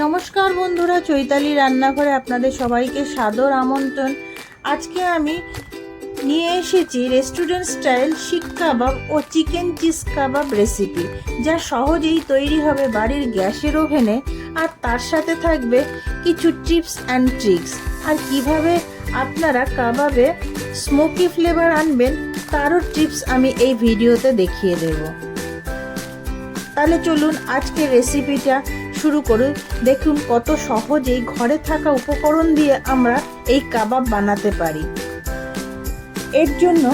নমস্কার বন্ধুরা, চৈতালি রান্নাঘরে আপনাদের সবাইকে সাদর আমন্ত্রণ। আজকে আমি নিয়ে এসেছি রেস্টুরেন্ট স্টাইল শিক কাবাব ও চিকেন চিজ কাবাব রেসিপি, যা সহজেই তৈরি হবে বাড়ির গ্যাসের ওভেনে। আর তার সাথে থাকবে কিছু টিপস অ্যান্ড ট্রিক্স, আর কিভাবে আপনারা কাবাবে স্মোকি ফ্লেভার আনবেন তারও টিপস আমি এই ভিডিওতে দেখিয়ে দেব। তাহলে চলুন আজকের রেসিপিটা শুরু করে দেখুন কত সহজেই ঘরে থাকা উপকরণ দিয়ে আমরা এই কাবাব বানাতে পারি। এর জন্য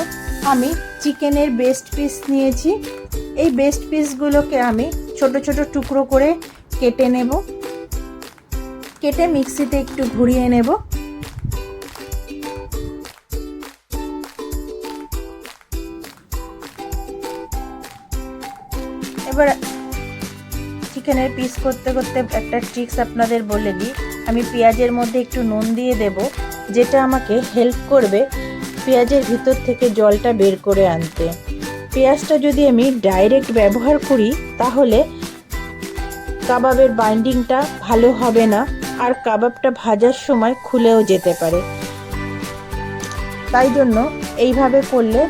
আমি চিকেনের বেস্ট পিস নিয়েছি। এই বেস্ট পিসগুলোকে আমি ছোট ছোট টুকরো করে কেটে নেব। কেটে মিক্সিতে একটু ঘুরিয়ে নেব। এবার চিকেনের পিস করতে করতে একটা ট্রিক্স আপনাদের বলে দিই। আমি পেঁয়াজের মধ্যে একটু নুন দিয়ে দেব, যেটা আমাকে হেল্প করবে পেঁয়াজের ভিতর থেকে জলটা বের করে আনতে। পেঁয়াজটা যদি আমি ডাইরেক্ট ব্যবহার করি তাহলে কাবাবের বাইন্ডিংটা ভালো হবে না, আর কাবাবটা ভাজার সময় খুলেও যেতে পারে। তাই জন্য এইভাবে করলে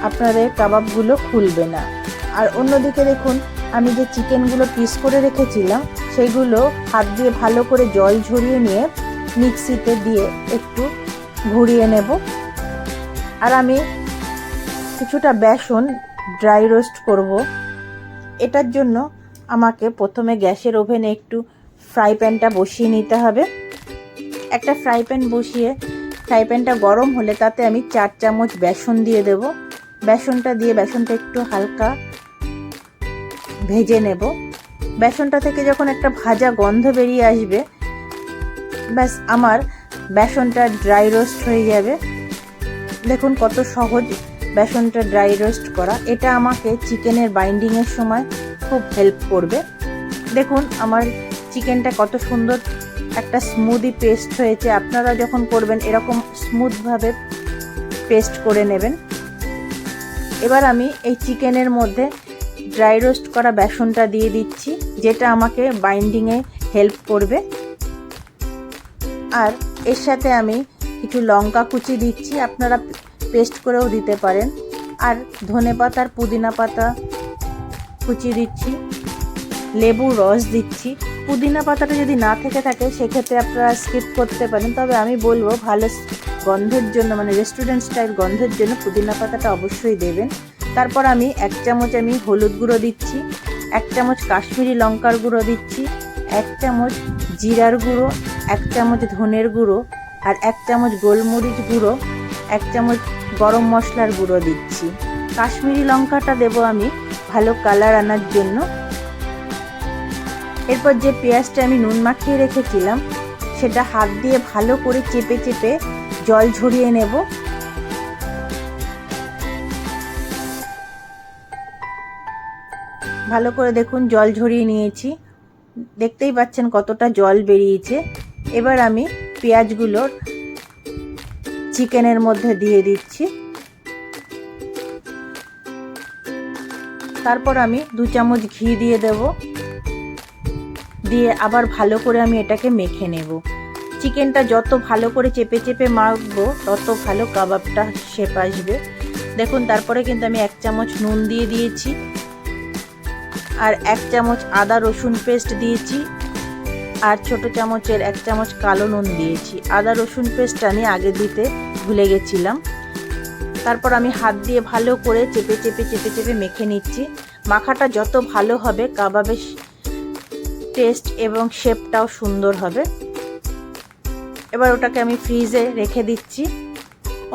আপনাদের কাবাবগুলো খুলবে না। আর অন্যদিকে দেখুন, আমি যে চিকেনগুলো পিস করে রেখেছিলাম সেগুলো হাত দিয়ে ভালো করে জল ঝরিয়ে নিয়ে মিক্সিতে দিয়ে একটু ঘুরিয়ে নেব। আর আমি কিছুটা বেসন ড্রাই রোস্ট করব। এটার জন্য আমাকে প্রথমে গ্যাসের ওভেনে একটু ফ্রাই প্যানটা বসিয়ে নিতে হবে। একটা ফ্রাই প্যান বসিয়ে ফ্রাই প্যানটা গরম হলে তাতে আমি 4 চামচ বেসন দিয়ে দেব। বেসনটা দিয়ে বেসনটা একটু হালকা ভেজে নেব। বেসনটা থেকে যখন একটা ভাজা গন্ধ বেরিয়ে আসবে, ব্যাস আমার বেসনটা ড্রাই রোস্ট হয়ে যাবে। দেখুন কত সহজ বেসনটা ড্রাই রোস্ট করা। এটা আমাকে চিকেনের বাইন্ডিংয়ের সময় খুব হেল্প করবে। দেখুন আমার চিকেনটা কত সুন্দর একটা স্মুদি পেস্ট হয়েছে। আপনারা যখন করবেন এরকম স্মুথভাবে পেস্ট করে নেবেন। এবার আমি এই চিকেনের মধ্যে ড্রাই রোস্ট করা বেসনটা দিয়ে দিচ্ছি, যেটা আমাকে বাইন্ডিংয়ে হেল্প করবে। আর এর সাথে আমি কিছু লঙ্কা কুচি দিচ্ছি, আপনারা পেস্ট করেও দিতে পারেন। আর ধনেপাতা আর পুদিনা পাতা কুচি দিচ্ছি, লেবুর রস দিচ্ছি। পুদিনা পাতাটা যদি না থেকে থাকে সেক্ষেত্রে আপনারা স্কিপ করতে পারেন, তবে আমি বলবো ভালো গন্ধের জন্য, মানে রেস্টুরেন্ট স্টাইল গন্ধের জন্য পুদিনা পাতাটা অবশ্যই দেবেন। তারপর আমি 1 চামচ আমি হলুদ গুঁড়ো দিচ্ছি, 1 চামচ কাশ্মীরি লঙ্কার গুঁড়ো দিচ্ছি, 1 চামচ জিরার গুঁড়ো, 1 চামচ ধনের গুঁড়ো, আর 1 চামচ গোলমরিচ গুঁড়ো, 1 চামচ গরম মশলার গুঁড়ো দিচ্ছি। কাশ্মীরি লঙ্কাটা দেবো আমি ভালো কালার আনার জন্য। এরপর যে পেঁয়াজটা আমি নুন মাখিয়ে রেখেছিলাম সেটা হাত দিয়ে ভালো করে চেপে চেপে জল ঝরিয়ে নেব। ভালো করে দেখুন জল ঝরিয়ে নিয়েছি, দেখতেই পাচ্ছেন কতটা জল বেরিয়েছে। এবার আমি পেঁয়াজগুলো চিকেনের মধ্যে দিয়ে দিচ্ছি। তারপর আমি 2 চামচ ঘি দিয়ে দেব, দিয়ে আবার ভালো করে আমি এটাকে মেখে নেব। চিকেনটা যত ভালো করে চেপে চেপে মাখবো তত ভালো কাবাবটা শেপ আসবে। দেখুন তারপরে কিন্তু আমি 1 চামচ নুন দিয়ে দিয়েছি, আর 1 চামচ আদা রসুন পেস্ট দিয়েছি, আর ছোট চামচের 1 চামচ কালো নুন দিয়েছি। আদা রসুন পেস্ট আমি আগে দিতে ভুলে গেছিলাম। তারপর আমি হাত দিয়ে ভালো করে চেপে চেপে চেপে চেপে মেখে নিচ্ছি। মাখাটা যত ভালো হবে কাবাবের টেস্ট এবং শেপটাও সুন্দর হবে। এবার ওটাকে আমি ফ্রিজে রেখে দিচ্ছি।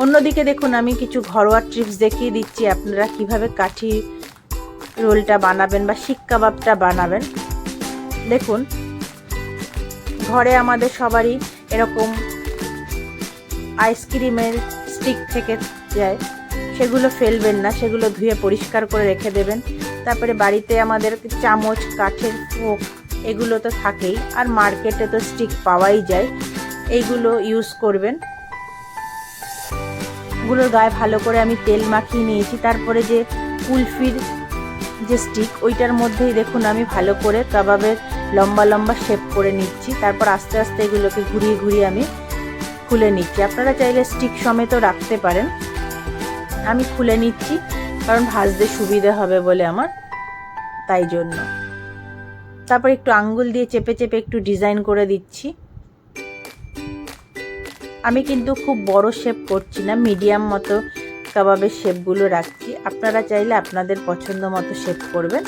অন্যদিকে দেখুন আমি কিছু ঘরোয়া টিপস দেখিয়ে দিচ্ছি আপনারা কিভাবে কাঠি রোলটা বানাবেন বা শিক কাবাবটা বানাবেন। দেখুন ঘরে আমাদের সবারই এরকম আইসক্রিমের স্টিক থেকে যায়, সেগুলো ফেলবেন না, সেগুলো ধুয়ে পরিষ্কার করে রেখে দেবেন। তারপরে বাড়িতে আমাদের চামচ, কাঠের ফোক এগুলো তো থাকেই, আর মার্কেটে তো স্টিক পাওয়াই যায়, এইগুলো ইউজ করবেন। ওগুলোর গায়ে ভালো করে আমি তেল মাখিয়ে নিয়েছি। তারপরে যে কুলফির যে স্টিক ওইটার মধ্যেই দেখুন আমি ভালো করে কাবাবের লম্বা লম্বা শেপ করে নিচ্ছি। তারপর আস্তে আস্তে এগুলোকে ঘুরিয়ে ঘুরিয়ে আমি খুলে নিচ্ছি। আপনারা চাইলে স্টিক সমেতও রাখতে পারেন। আমি খুলে নিচ্ছি কারণ ভাজতে সুবিধা হবে বলে আমার, তাই জন্য। তারপর একটু আঙ্গুল দিয়ে চেপে চেপে একটু ডিজাইন করে দিচ্ছি। আমি কিন্তু খুব বড় শেপ করছি না, মিডিয়াম মতো কাবাবের শেপগুলো রাখছি। আপনারা চাইলে আপনাদের পছন্দ মতো শেপ করবেন।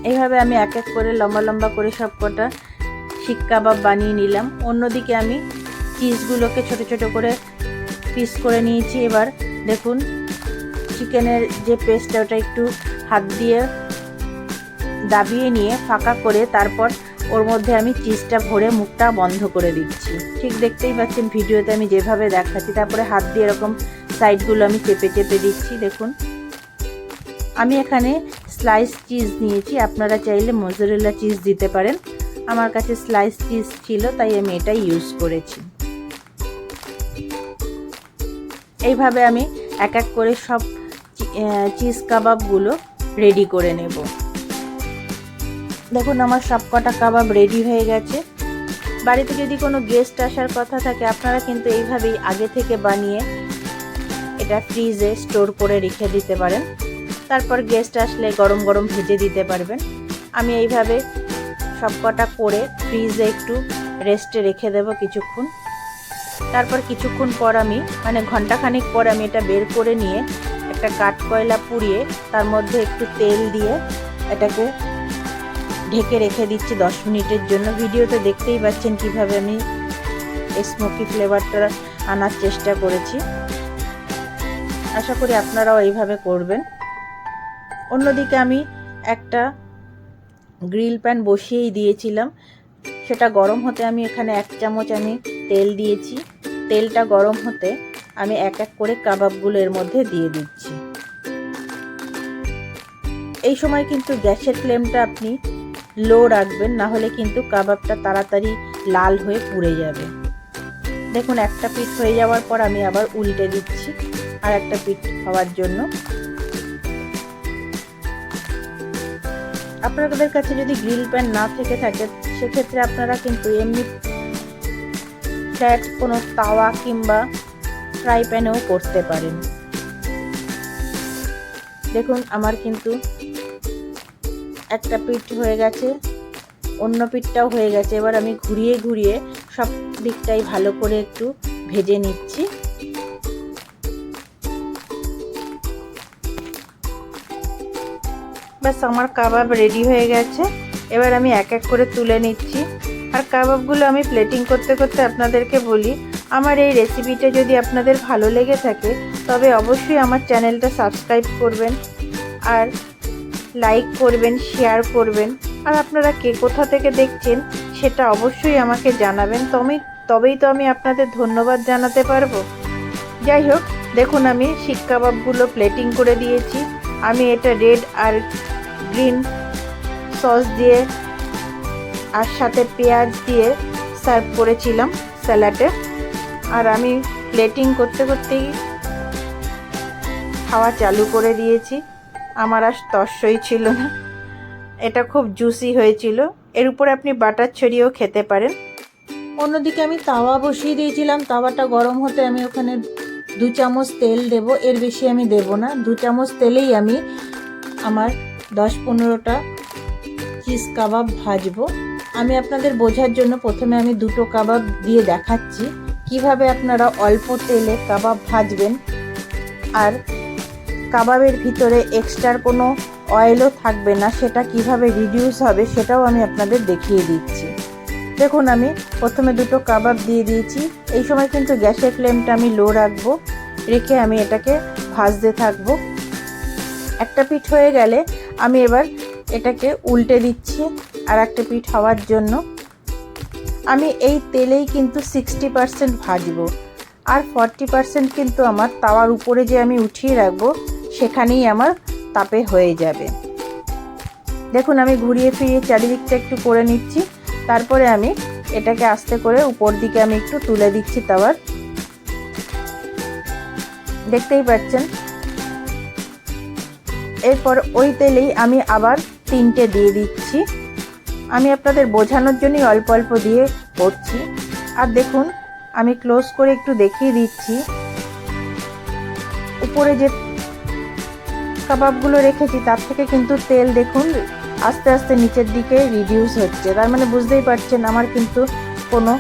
এইভাবে আমি এক এক করে লম্বা লম্বা করে সব কটা শিক কাবাব বানিয়ে নিলাম। অন্যদিকে আমি চিজগুলোকে ছোট ছোট করে পিস করে নিয়েছি। এবার দেখুন চিকেনের যে পেস্টটা, ওটা একটু হাত দিয়ে দাবিয়ে নিয়ে ফাঁকা করে তারপর ওর মধ্যে আমি চিজটা ভরে মুখটা বন্ধ করে দিচ্ছি। ঠিক দেখতেই পাচ্ছেন ভিডিওতে আমি যেভাবে দেখাচ্ছি। তারপরে হাত দিয়ে এরকম সাইডগুলো আমি চেপে চেপে দিচ্ছি। দেখুন আমি এখানে স্লাইস চিজ নিয়েছি, আপনারা চাইলে মোজারেলা চিজ দিতে পারেন। আমার কাছে স্লাইস চিজ ছিল তাই আমি এটা ইউজ করেছি। এইভাবে আমি এক এক করে সব চিজ কাবাবগুলো রেডি করে নেব। দেখুন আমার সব কটা কাবাব রেডি হয়ে গেছে। বাড়িতে যদি কোনো গেস্ট আসার কথা থাকে আপনারা কিন্তু এইভাবেই আগে থেকে বানিয়ে এটা ফ্রিজে স্টোর করে রেখে দিতে পারেন। তারপর গেস্ট আসলে গরম গরম ভেজে দিতে পারবেন। আমি এইভাবে সব কটা করে ফ্রিজে একটু রেস্টে রেখে দেব কিছুক্ষণ। তারপর কিছুক্ষণ পর আমি ঘন্টাখানেক পর আমি এটা বের করে নিয়ে একটা কাঠ কয়লা পুড়িয়ে তার মধ্যে একটু তেল দিয়ে এটাকে ঢেকে রেখে দিচ্ছি 10 মিনিটের জন্য। ভিডিওতে দেখতেই পাচ্ছেন কিভাবে আমি স্মোকি ফ্লেভারটা আনার চেষ্টা করেছি। আশা করি আপনারাও এইভাবে করবেন। অন্যদিকে আমি একটা গ্রিল প্যান বসিয়েই দিয়েছিলাম, সেটা গরম হতে আমি এখানে 1 চামচ আমি তেল দিয়েছি। তেলটা গরম হতে আমি এক এক করে কাবাবগুলো এর মধ্যে দিয়ে দিচ্ছি। এই সময় কিন্তু গ্যাসের ফ্লেমটা আপনি লো রাখবেন, না হলে কিন্তু কাবাবটা তাড়াতাড়ি লাল হয়ে পুড়ে যাবে। দেখুন একটা পিঠ হয়ে যাওয়ার পর আমি আবার উল্টে দিচ্ছি আর একটা পিঠ হওয়ার জন্য। আপনাদের কাছে যদি গ্রিল প্যান না থেকে থাকে সেক্ষেত্রে আপনারা কিন্তু এমনি ফ্ল্যাট কোনো তাওয়া কিংবা ফ্রাই প্যানেও করতে পারেন। দেখুন আমার কিন্তু একটা পিঠ হয়ে গেছে, অন্য পিঠটাও হয়ে গেছে। এবার আমি ঘুরিয়ে ঘুরিয়ে সব দিকটাই ভালো করে একটু ভেজে নিচ্ছি। বাস আমার কাবাব রেডি হয়ে গেছে। এবার আমি এক এক করে তুলে নিচ্ছি। আর কাবাবগুলো আমি প্লেটিং করতে করতে আপনাদেরকে বলি, আমার এই রেসিপিটা যদি আপনাদের ভালো লেগে থাকে তবে অবশ্যই আমার চ্যানেলটা সাবস্ক্রাইব করবেন আর লাইক করবেন, শেয়ার করবেন। আর আপনারা কে কোথা থেকে দেখছেন সেটা অবশ্যই আমাকে জানাবেন, তবেই তো আমি আপনাদের ধন্যবাদ জানাতে পারবো। যাই হোক, দেখুন আমি শিক কাবাবগুলো প্লেটিং করে দিয়েছি। আমি এটা রেড আর গ্রিন সস দিয়ে আর সাথে পেঁয়াজ দিয়ে সার্ভ করেছিলাম স্যালাডে। আর আমি প্লেটিং করতে করতেই খাওয়া চালু করে দিয়েছি। আমার আর তর্সই ছিল না, এটা খুব জুসি হয়েছিল। এর উপরে আপনি বাটার ছড়িয়েও খেতে পারেন। অন্যদিকে আমি তাওয়া বসিয়ে দিয়েছিলাম। তাওয়াটা গরম হতে আমি ওখানে 2 চামচ তেল দেব, এর বেশি আমি দেব না। 2 চামচ তেলেই আমি আমার 10-15টা চিজ কাবাব ভাজবো। আমি আপনাদের বোঝার জন্য প্রথমে আমি 2টো কাবাব দিয়ে দেখাচ্ছি কিভাবে আপনারা অল্প তেলে কাবাব ভাজবেন আর কাবাবের ভিতরে এক্সট্রা কোনো অয়েলও থাকবে না, সেটা কিভাবে রিডিউস হবে সেটাও আমি আপনাদের দেখিয়ে দিচ্ছি। দেখুন আমি প্রথমে 2টো কাবাব দিয়ে দিয়েছি। এই সময় কিন্তু গ্যাসের ফ্লেমটা আমি লো রাখবো, রেখে আমি এটাকে ভাজতে থাকবো। একটা পিঠ হয়ে গেলে আমি এবার এটাকে উল্টে দিচ্ছি আর একটা পিঠ হওয়ার জন্য। আমি এই তেলেই কিন্তু 60% ভাজবো আর 40% কিন্তু আমার তাওয়ার উপরে যে আমি উঠিয়ে রাখবো সেখানেই আমার তাপে হয়ে যাবে। দেখুন আমি ঘুরিয়ে ফিরিয়ে চারিদিকটা একটু করে নিচ্ছি। তারপরে আমি এটাকে আস্তে করে উপর দিকে আমি একটু তুলে দিচ্ছি তাওয়ার। দেখতেই পাচ্ছেন। এরপর ওই তেলেই আমি আবার 3টে দিয়ে দিচ্ছি। আমি আপনাদের বোঝানোর জন্যই অল্প অল্প দিয়ে করছি। আর দেখুন আমি ক্লোজ করে একটু দেখিয়ে দিচ্ছি, উপরে যে কাবাবগুলো রেখেছি তার থেকে কিন্তু তেল দেখুন আস্তে আস্তে নিচের দিকে রিডিউস হচ্ছে। তার মানে বুঝতেই পারছেন আমার কিন্তু কোনো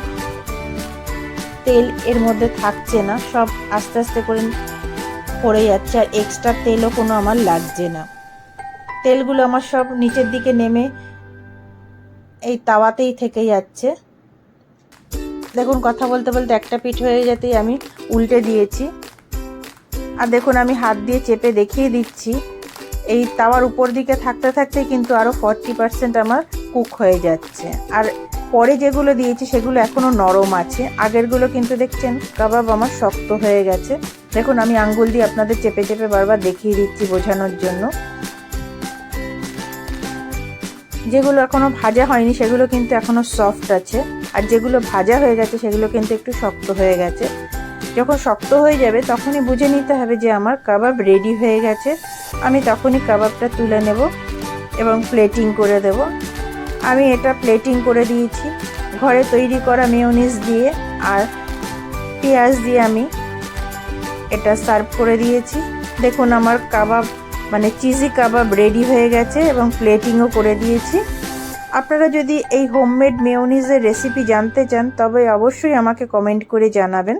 তেল এর মধ্যে থাকছে না, সব আস্তে আস্তে করে পড়ে যাচ্ছে, আর এক্সট্রা তেলও কোনো আমার লাগছে না। তেলগুলো আমার সব নিচের দিকে নেমে এই তাওয়াতেই থেকে যাচ্ছে। দেখুন কথা বলতে বলতে একটা পিঠ হয়ে যেতেই আমি উল্টে দিয়েছি। আর দেখুন আমি হাত দিয়ে চেপে দেখিয়ে দিচ্ছি, এই তাওয়ার উপর দিকে থাকতে থাকতেই কিন্তু আরও 40% আমার কুক হয়ে যাচ্ছে। আর পরে যেগুলো দিয়েছি সেগুলো এখনও নরম আছে, আগেরগুলো কিন্তু দেখছেন কাবাব আমার শক্ত হয়ে গেছে। দেখুন আমি আঙ্গুল দিয়ে আপনাদের চেপে চেপে বারবার দেখিয়ে দিচ্ছি বোঝানোর জন্য। যেগুলো এখনও ভাজা হয়নি সেগুলো কিন্তু এখনও সফট আছে, আর যেগুলো ভাজা হয়ে গেছে সেগুলো কিন্তু একটু শক্ত হয়ে গেছে। যখন শক্ত হয়ে যাবে তখনই বুঝে নিতে হবে যে আমার কাবাব রেডি হয়ে গেছে। আমি তখনই কাবাবটা তুলে নেব এবং প্লেটিং করে দেব। আমি এটা প্লেটিং করে দিয়েছি ঘরে তৈরি করা মেয়োনিজ দিয়ে আর পেঁয়াজ দিয়ে আমি এটা সার্ভ করে দিয়েছি। দেখুন আমার কাবাব মানে চিজি কাবাব রেডি হয়ে গেছে এবং প্লেটিংও করে দিয়েছি। আপনারা যদি এই হোমমেড মেয়োনিজের রেসিপি জানতে চান তবে অবশ্যই আমাকে কমেন্ট করে জানাবেন।